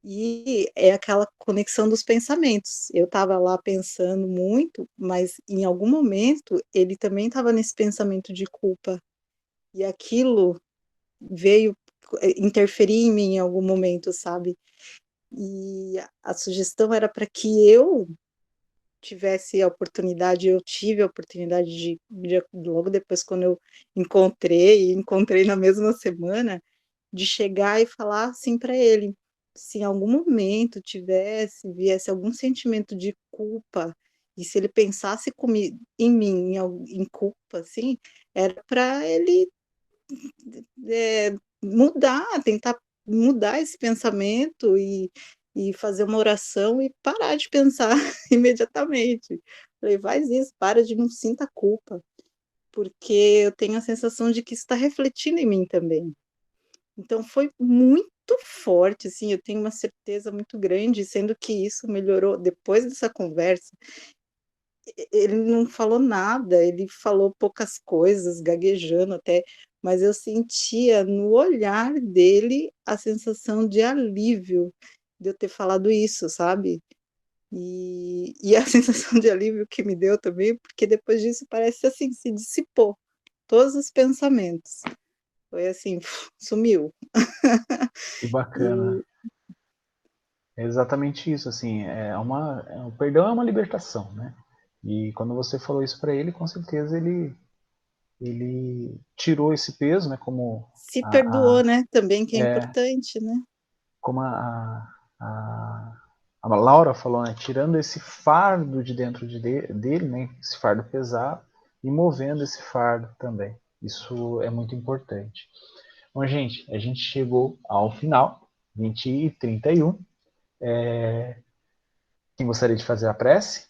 E é aquela conexão dos pensamentos. Eu estava lá pensando muito, mas em algum momento ele também estava nesse pensamento de culpa. E aquilo veio interferir em mim em algum momento, sabe? E a sugestão era para que eu tivesse a oportunidade, eu tive a oportunidade logo depois, quando eu encontrei na mesma semana, de chegar e falar assim para ele, se em algum momento viesse algum sentimento de culpa, e se ele pensasse em mim, em culpa, assim, era para ele tentar mudar esse pensamento e fazer uma oração e parar de pensar imediatamente. Falei, faz isso, para de não sinta culpa, porque eu tenho a sensação de que isso está refletindo em mim também. Então foi muito forte, assim, eu tenho uma certeza muito grande, sendo que isso melhorou depois dessa conversa. Ele não falou nada, ele falou poucas coisas, gaguejando até, mas eu sentia no olhar dele a sensação de alívio de eu ter falado isso, sabe? E a sensação de alívio que me deu também, porque depois disso parece assim, se dissipou todos os pensamentos. Foi assim, sumiu. Que bacana. E É exatamente isso, assim, o perdão é uma libertação, né? E quando você falou isso para ele, com certeza ele tirou esse peso, né? se A, perdoou, né? Também que é é, importante, né? como a Laura falou, né? Tirando esse fardo de dentro dele, né? Esse fardo pesado e movendo esse fardo também. Isso é muito importante. Bom, gente, a gente chegou ao final, 20h31. Quem gostaria de fazer a prece?